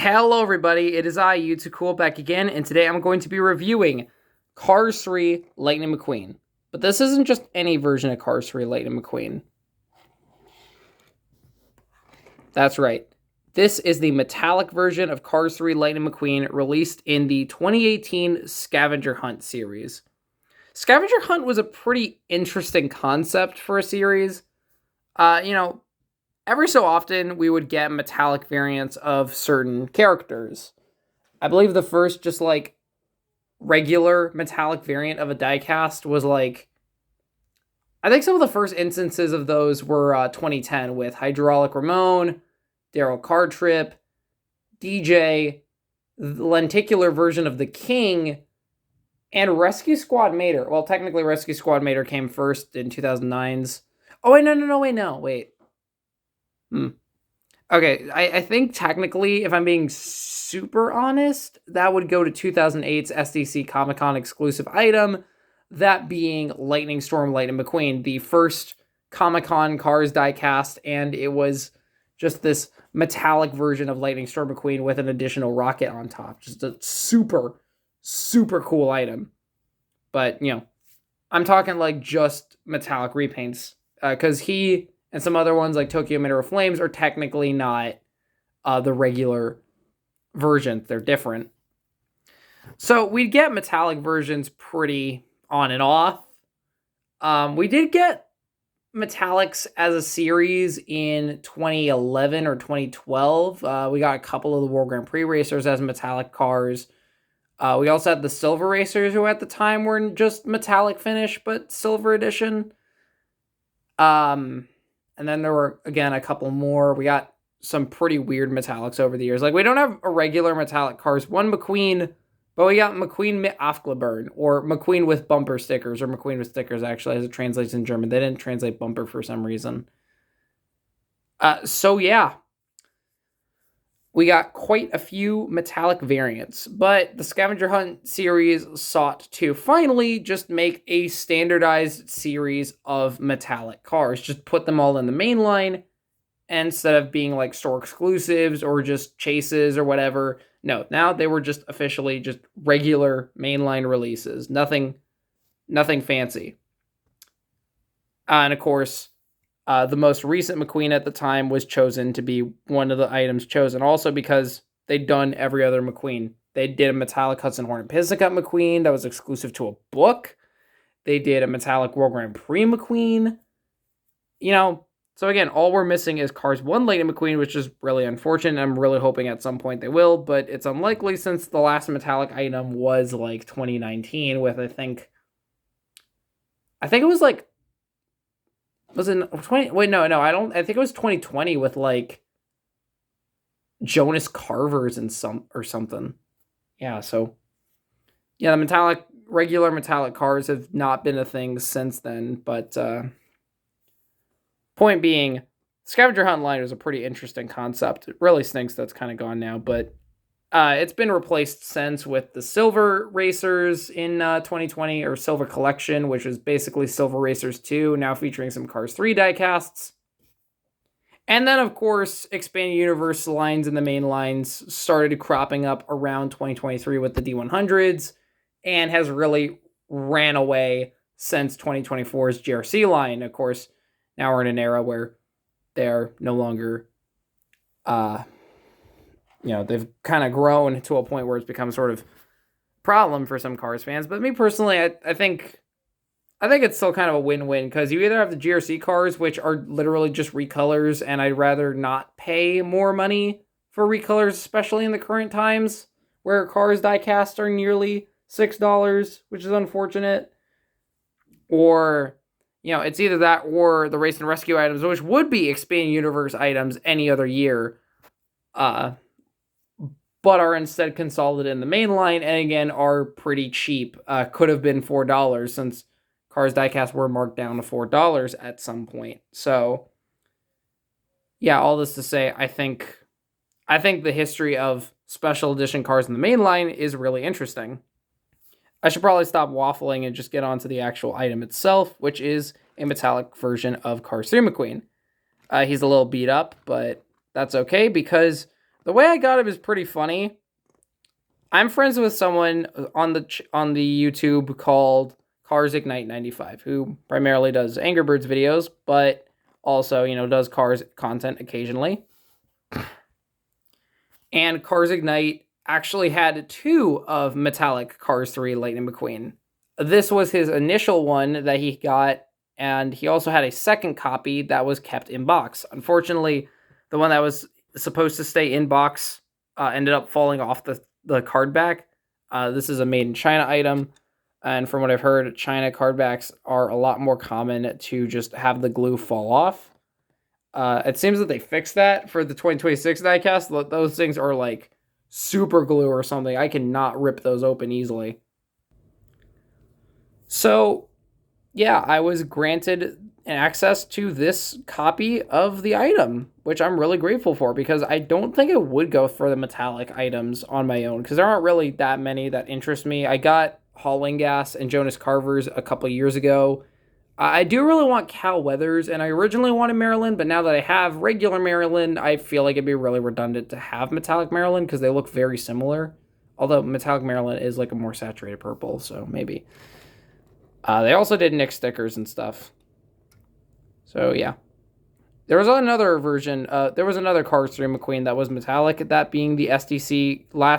Hello everybody, it is I, Cool, back again, and today I'm going to be reviewing Cars 3 Lightning McQueen. But this isn't just any version of Cars 3 Lightning McQueen. That's right. This is the metallic version of Cars 3 Lightning McQueen released in the 2018 Scavenger Hunt series. Scavenger Hunt was a pretty interesting concept for a series. Every so often we would get metallic variants of certain characters. I believe the first just regular metallic variant of a diecast was I think some of the first instances of those were 2010 with Hydraulic Ramon, Daryl Cartrip, DJ, the lenticular version of the King, and Rescue Squad Mater. Well, technically Rescue Squad Mater came first in 2009's. Oh, wait. Okay, I think technically, if I'm being super honest, that would go to 2008's SDC Comic-Con exclusive item, that being Lightning Storm Lightning McQueen, the first Comic-Con Cars diecast, and it was just this metallic version of Lightning Storm McQueen with an additional rocket on top. Just a super, super cool item. But, I'm talking just metallic repaints, because he and some other ones like Tokyo Mineral Flames are technically not the regular versions. They're different. So we'd get metallic versions pretty on and off. We did get metallics as a series in 2011 or 2012. We got a couple of the World Grand Prix racers as metallic cars. We also had the silver racers, who at the time were just metallic finish, but silver edition. And then there were, again, a couple more. We got some pretty weird metallics over the years. We don't have a regular metallic cars. One McQueen, but we got McQueen mit Aufkleber, or McQueen with bumper stickers, or McQueen with stickers, actually, as it translates in German. They didn't translate bumper for some reason. So, yeah. We got quite a few metallic variants, but the Scavenger Hunt series sought to finally just make a standardized series of metallic cars. Just put them all in the main line, instead of being store exclusives or just chases or whatever. No, now they were just officially just regular mainline releases. Nothing fancy. And of course, the most recent McQueen at the time was chosen to be one of the items chosen. Also because they'd done every other McQueen. They did a metallic Hudson Hornet Piston Cup McQueen that was exclusive to a book. They did a metallic World Grand Prix McQueen. So again, all we're missing is Cars 1 Lightning McQueen, which is really unfortunate. I'm really hoping at some point they will, but it's unlikely since the last metallic item was 2019 with, I think it was was it 20? Wait, no, I think it was 2020 with Jonas Carvers and something. Yeah, so yeah, the regular metallic cars have not been a thing since then, but point being, Scavenger Hunt line was a pretty interesting concept. It really stinks that's kind of gone now, but it's been replaced since with the Silver Racers in 2020, or Silver Collection, which was basically Silver Racers 2, now featuring some Cars 3 diecasts. And then, of course, Expanded Universe lines in the main lines started cropping up around 2023 with the D100s, and has really ran away since 2024's GRC line. Of course, now we're in an era where they're no longer they've kind of grown to a point where it's become sort of a problem for some Cars fans. But me personally, I think it's still kind of a win-win, because you either have the GRC cars, which are literally just recolors, and I'd rather not pay more money for recolors, especially in the current times where Cars diecast are nearly $6, which is unfortunate. Or, it's either that or the Race and Rescue items, which would be Expanded Universe items any other year, but are instead consolidated in the main line, and again, are pretty cheap. Could have been $4, since Cars diecast were marked down to $4 at some point. So, yeah, all this to say, I think the history of special edition cars in the main line is really interesting. I should probably stop waffling and just get on to the actual item itself, which is a metallic version of Cars 3 McQueen. He's a little beat up, but that's okay, because The way I got him is pretty funny. I'm friends with someone on the YouTube called Cars Ignite 95, who primarily does Angry Birds videos, but also, does cars content occasionally. And Cars Ignite actually had two of Metallic Cars 3 Lightning McQueen. This was his initial one that he got, and he also had a second copy that was kept in box. Unfortunately, the one that was supposed to stay in box ended up falling off the card back. This is a made in China item, and from what I've heard, China card backs are a lot more common to just have the glue fall off. It seems that they fixed that for the 2026 diecast. Those things are like super glue or something. I cannot rip those open easily. So, yeah, I was granted access to this copy of the item, which I'm really grateful for because I don't think I would go for the metallic items on my own because there aren't really that many that interest me. I got Hauling Gas and Jonas Carver's a couple years ago. I do really want Cal Weathers, and I originally wanted Maryland, but now that I have regular Maryland, I feel like it'd be really redundant to have metallic Maryland because they look very similar. Although metallic Maryland is like a more saturated purple, so maybe. They also did Nick stickers and stuff. So yeah. There was another version. There was another Cars 3 McQueen that was metallic, that being the last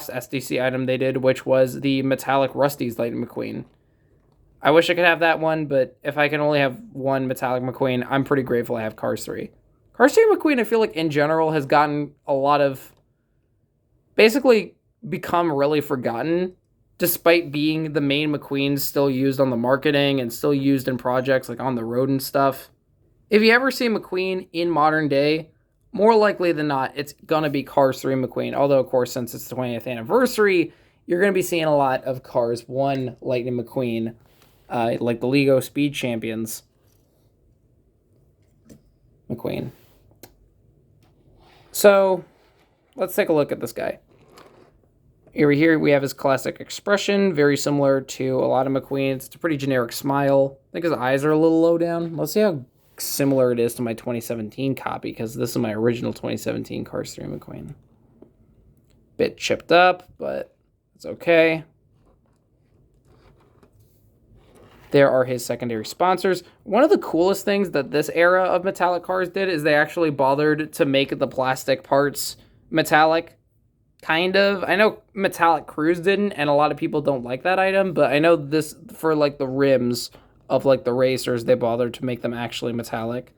SDC item they did, which was the metallic Rusty's Lightning McQueen. I wish I could have that one, but if I can only have one metallic McQueen, I'm pretty grateful I have Cars 3. Cars 3 McQueen, I feel like in general has gotten a lot of, basically become really forgotten, despite being the main McQueen still used on the marketing and still used in projects like on the road and stuff. If you ever see McQueen in modern day, more likely than not, it's going to be Cars 3 McQueen. Although, of course, since it's the 20th anniversary, you're going to be seeing a lot of Cars 1 Lightning McQueen, like the Lego Speed Champions McQueen. So, let's take a look at this guy. Here we have his classic expression, very similar to a lot of McQueen's. It's a pretty generic smile. I think his eyes are a little low down. Let's see how similar it is to my 2017 copy, because this is my original 2017 Cars 3 McQueen. Bit chipped up, but it's okay. There are his secondary sponsors. One of the coolest things that this era of metallic cars did is they actually bothered to make the plastic parts metallic. Kind of. I know Metallic Cruise didn't, and a lot of people don't like that item, but I know this, for like the rims of like the racers, they bothered to make them actually metallic,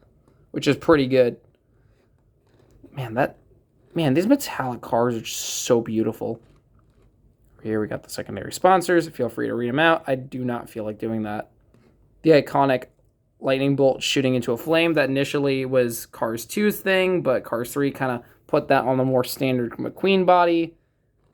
which is pretty good. Man, these metallic cars are just so beautiful. Here we got the secondary sponsors. Feel free to read them out. I do not feel like doing that. The iconic lightning bolt shooting into a flame that initially was Cars 2's thing, but Cars 3 kind of put that on the more standard McQueen body.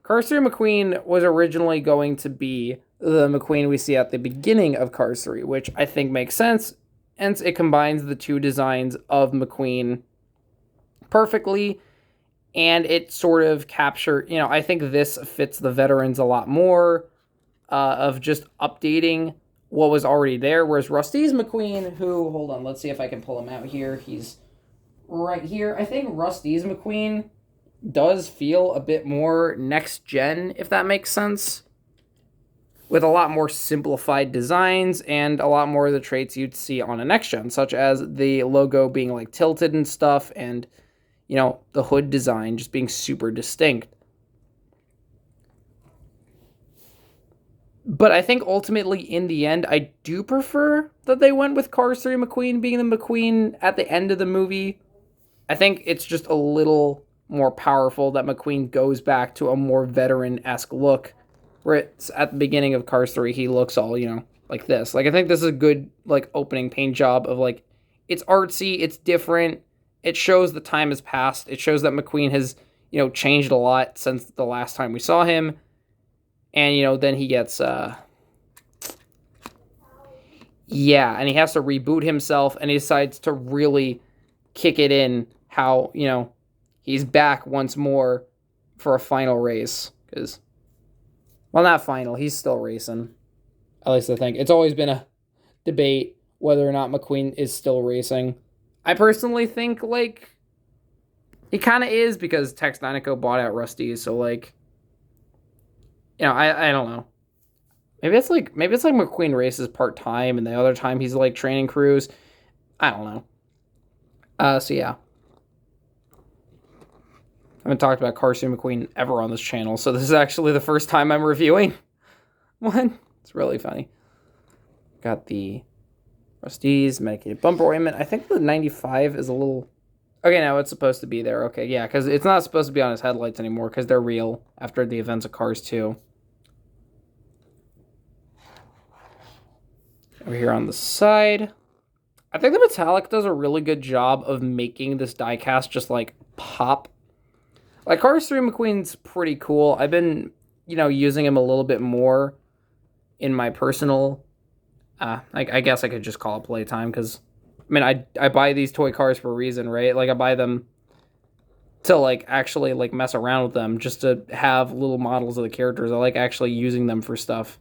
Cars 3 McQueen was originally going to be the McQueen we see at the beginning of Cars 3, which I think makes sense, and it combines the two designs of McQueen perfectly, and it sort of captured, I think this fits the veterans a lot more, of just updating what was already there, whereas Rusty's McQueen, who, hold on, let's see if I can pull him out here, he's right here. I think Rusty's McQueen does feel a bit more next gen, if that makes sense, with a lot more simplified designs and a lot more of the traits you'd see on a next gen, such as the logo being like tilted and stuff, and the hood design just being super distinct. But I think ultimately, in the end, I do prefer that they went with Cars 3 McQueen being the McQueen at the end of the movie. I think it's just a little more powerful that McQueen goes back to a more veteran-esque look, where it's at the beginning of Cars 3, he looks all, like this. Like, I think this is a good, like, opening paint job of, like, it's artsy, it's different, it shows the time has passed, it shows that McQueen has, changed a lot since the last time we saw him, and, then he gets, and he has to reboot himself, and he decides to really kick it in how, he's back once more for a final race. Because, well, not final, he's still racing. At least I think. It's always been a debate whether or not McQueen is still racing. I personally think, like, He kind of is because Tex Dinoco bought out Rusty, so like, I don't know. Maybe it's like McQueen races part time, and the other time he's like training crews. I don't know. So yeah, I haven't talked about Carson McQueen ever on this channel, so this is actually the first time I'm reviewing one. It's really funny. Got the Rusty's medicated bumper ointment. I think the 95 is a little. Okay, now it's supposed to be there. Okay, yeah, because it's not supposed to be on his headlights anymore because they're real after the events of Cars 2. Over here on the side, I think the metallic does a really good job of making this diecast just like pop. Like Cars 3 McQueen's pretty cool. I've been, using him a little bit more in my personal. I guess I could just call it playtime because, I buy these toy cars for a reason, right? Like I buy them to like actually like mess around with them, just to have little models of the characters. I like actually using them for stuff.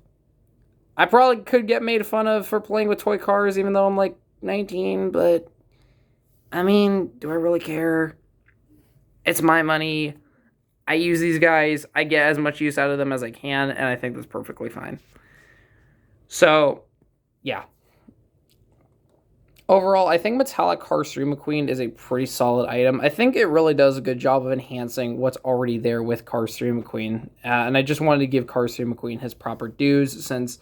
I probably could get made fun of for playing with toy cars, even though I'm like 19, but do I really care? It's my money. I use these guys. I get as much use out of them as I can, and I think that's perfectly fine. So, yeah. Overall, I think Metallic Cars 3 McQueen is a pretty solid item. I think it really does a good job of enhancing what's already there with Cars 3 McQueen. And I just wanted to give Cars 3 McQueen his proper dues since,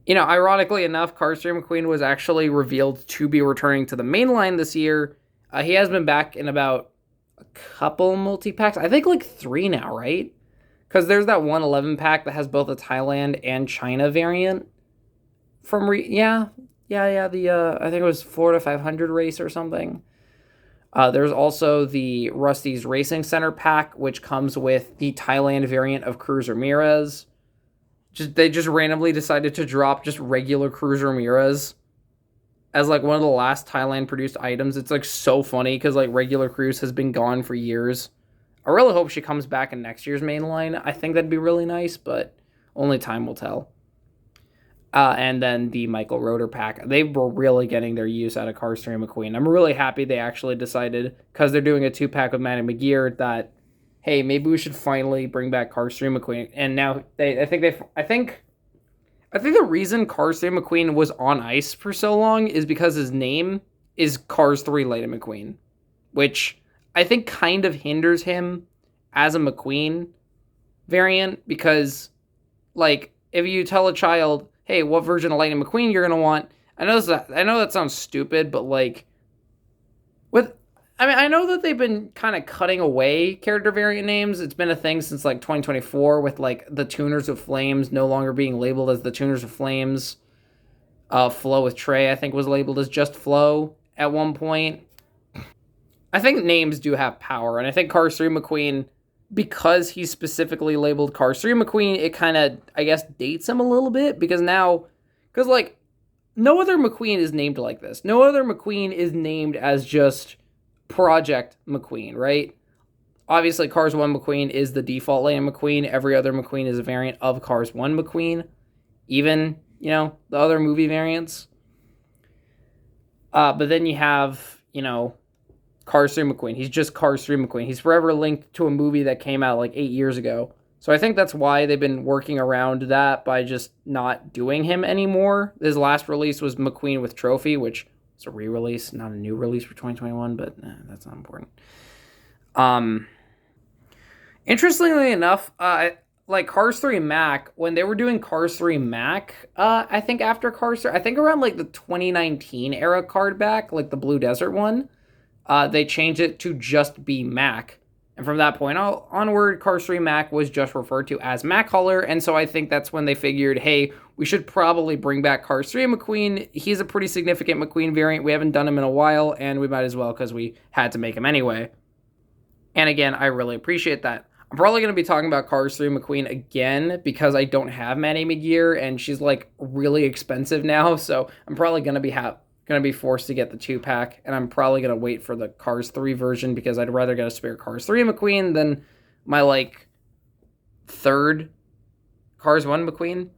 ironically enough, Cars 3 McQueen was actually revealed to be returning to the main line this year. He has been back in about a couple multi-packs. I think like 3 now, right? Because there's that 111 pack that has both a Thailand and China variant. The I think it was Florida 500 race or something. There's also the Rusty's Racing Center pack, which comes with the Thailand variant of Cruz Ramirez. They just randomly decided to drop just regular Cruz Ramirez as like one of the last Thailand produced items. It's like so funny because like regular Cruz has been gone for years. I really hope she comes back in next year's main line. I think that'd be really nice, but only time will tell. And then the Michael Roeder pack. They were really getting their use out of Cars 3 McQueen. I'm really happy they actually decided, because they're doing a 2-pack with Matty McGear, that, hey, maybe we should finally bring back Cars 3 McQueen. And now I think the reason Cars 3 McQueen was on ice for so long is because his name is Cars 3 Lightning McQueen, which I think kind of hinders him as a McQueen variant, because, like, if you tell a child, hey, what version of Lightning McQueen you're going to want, I know that sounds stupid, but, like, I know that they've been kind of cutting away character variant names. It's been a thing since, like, 2024 with, like, the Tuners of Flames no longer being labeled as the Tuners of Flames. Flo with Trey, I think, was labeled as just Flo at one point. I think names do have power, and I think Cars 3 McQueen, because he's specifically labeled Cars 3 McQueen, it kind of, I guess, dates him a little bit, because like, no other McQueen is named like this. No other McQueen is named as just Project McQueen, right? Obviously, Cars 1 McQueen is the default Lightning McQueen. Every other McQueen is a variant of Cars 1 McQueen. Even, the other movie variants. But then you have, Cars 3 McQueen. He's just Cars 3 McQueen. He's forever linked to a movie that came out like 8 years ago. So I think that's why they've been working around that by just not doing him anymore. His last release was McQueen with Trophy, which is a re-release, not a new release for 2021, but that's not important. Interestingly enough, like Cars 3 Mac, when they were doing Cars 3 Mac, I think after Cars 3, I think around like the 2019 era card back, like the Blue Desert one, they changed it to just be Mac. And from that point onward, Cars 3 Mac was just referred to as Mac Color. And so I think that's when they figured, hey, we should probably bring back Cars 3 McQueen. He's a pretty significant McQueen variant. We haven't done him in a while, and we might as well because we had to make him anyway. And again, I really appreciate that. I'm probably going to be talking about Cars 3 McQueen again because I don't have Maddie McGear, and she's like really expensive now. So I'm probably going to be forced to get the 2-pack, and I'm probably going to wait for the Cars 3 version because I'd rather get a spare Cars 3 McQueen than my like third Cars 1 McQueen.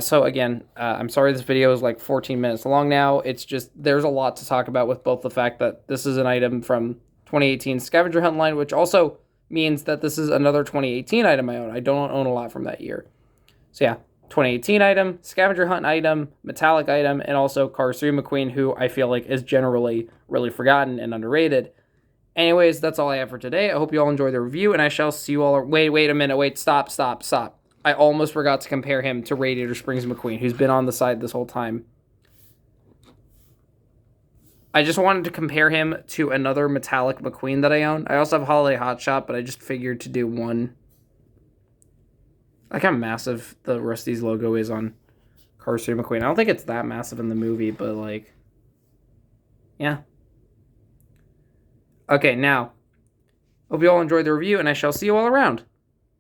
So again, I'm sorry this video is like 14 minutes long now. It's just there's a lot to talk about with both the fact that this is an item from 2018 scavenger hunt line, which also means that this is another 2018 item I own. I don't own a lot from that year. So yeah, 2018 item, scavenger hunt item, metallic item, and also Cars 3 McQueen, who I feel like is generally really forgotten and underrated. Anyways, that's all I have for today. I hope you all enjoy the review, and I shall see you all. Wait a minute. Wait, stop. I almost forgot to compare him to Radiator Springs McQueen, who's been on the side this whole time. I just wanted to compare him to another metallic McQueen that I own. I also have Holiday Hot Shot, but I just figured to do one. Like how massive the Rusty's logo is on Cars 3 McQueen. I don't think it's that massive in the movie, but like, yeah. Okay, now, hope you all enjoyed the review, and I shall see you all around.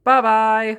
Bye-bye!